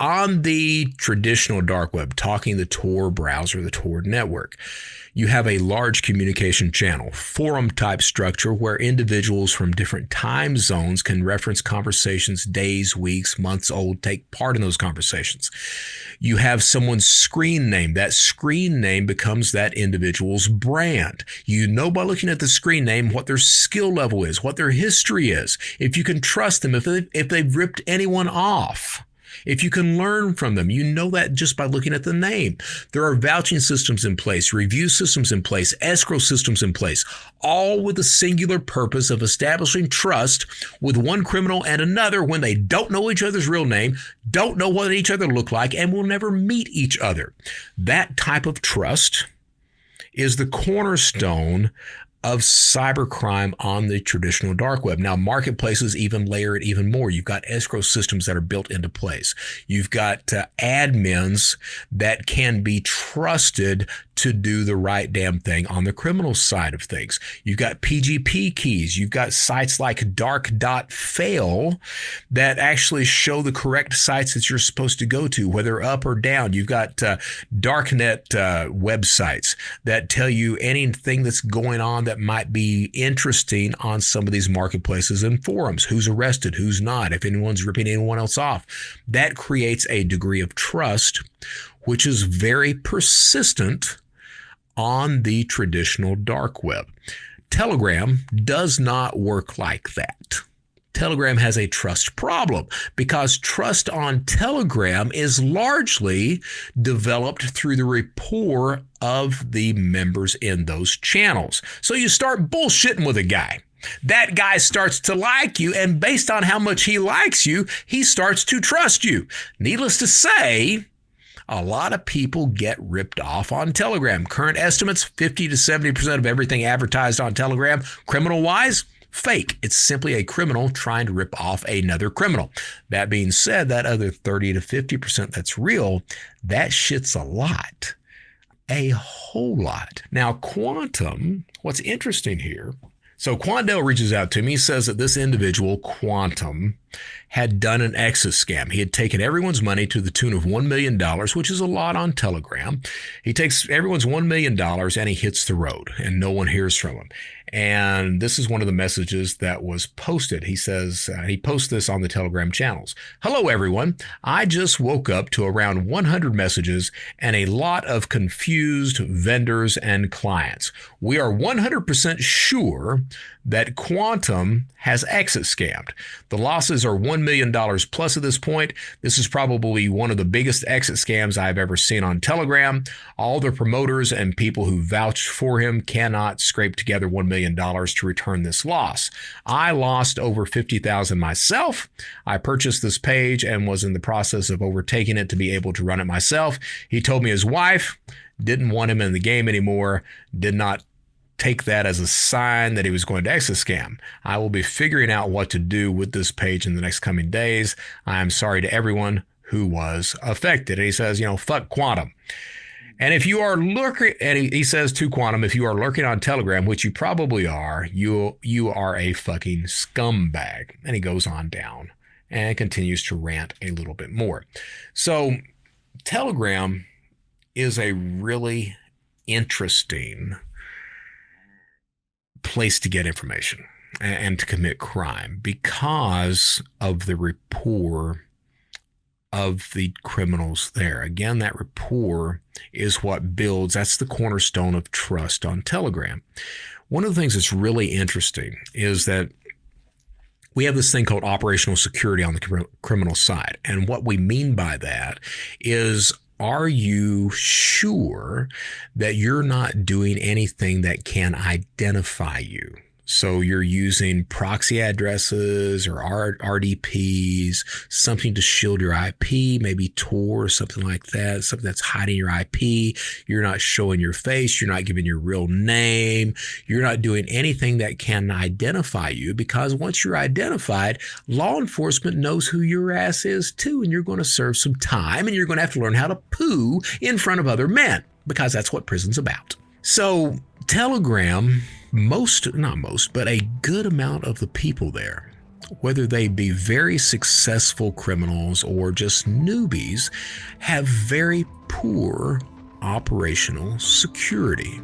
On the traditional dark web, talking the Tor browser, the Tor network, you have a large communication channel, forum type structure where individuals from different time zones can reference conversations days, weeks, months old, take part in those conversations. You have someone's screen name. That screen name becomes that individual's brand. You know by looking at the screen name what their skill level is, what their history is, if you can trust them, if they've ripped anyone off. If you can learn from them, you know that just by looking at the name. There are vouching systems in place, review systems in place, escrow systems in place, all with the singular purpose of establishing trust with one criminal and another when they don't know each other's real name, don't know what each other look like, and will never meet each other. That type of trust is the cornerstone of cybercrime on the traditional dark web. Now, marketplaces even layer it even more. You've got escrow systems that are built into place. You've got admins that can be trusted to do the right damn thing on the criminal side of things. You've got PGP keys. You've got sites like dark.fail that actually show the correct sites that you're supposed to go to, whether up or down. You've got darknet websites that tell you anything that's going on that might be interesting on some of these marketplaces and forums. Who's arrested, who's not, if anyone's ripping anyone else off. That creates a degree of trust, which is very persistent on the traditional dark web. Telegram does not work like that. Telegram has a trust problem because trust on Telegram is largely developed through the rapport of the members in those channels. So you start bullshitting with a guy. That guy starts to like you, and based on how much he likes you, he starts to trust you. Needless to say, a lot of people get ripped off on Telegram. Current estimates, 50 to 70% of everything advertised on Telegram, criminal-wise, fake. It's simply a criminal trying to rip off another criminal. That being said, that other 30 to 50% that's real, that shit's a lot. A whole lot. Now, Quantum, what's interesting here, so Quandale reaches out to me, says that this individual, Quantum, had done an exit scam. He had taken everyone's money to the tune of $1 million, which is a lot on Telegram. He takes everyone's $1 million and he hits the road and no one hears from him. And this is one of the messages that was posted. He says, he posts this on the Telegram channels. Hello, everyone. I just woke up to around 100 messages and a lot of confused vendors and clients. We are 100% sure that Quantum has exit scammed. The losses are $1 million plus at this point. This is probably one of the biggest exit scams I've ever seen on Telegram. All the promoters and people who vouched for him cannot scrape together $1 million to return this loss. I lost over $50,000 myself. I purchased this page and was in the process of overtaking it to be able to run it myself. He told me his wife didn't want him in the game anymore, did not take that as a sign that he was going to exit scam. I will be figuring out what to do with this page in the next coming days. I am sorry to everyone who was affected. And he says, fuck Quantum. And if you are lurking, and he says to Quantum, if you are lurking on Telegram, which you probably are, you are a fucking scumbag. And he goes on down and continues to rant a little bit more. So Telegram is a really interesting place to get information and to commit crime because of the rapport of the criminals there. Again, that rapport is what builds, that's the cornerstone of trust on Telegram. One of the things that's really interesting is that we have this thing called operational security on the criminal side. And what we mean by that is, are you sure that you're not doing anything that can identify you? So you're using proxy addresses or RDPs, something to shield your IP, maybe Tor or something like that, something that's hiding your IP. You're not showing your face. You're not giving your real name. You're not doing anything that can identify you, because once you're identified, law enforcement knows who your ass is too, and you're going to serve some time, and you're going to have to learn how to poo in front of other men, because that's what prison's about. So Telegram, not most, but a good amount of the people there whether they be very successful criminals or just newbies, have very poor operational security.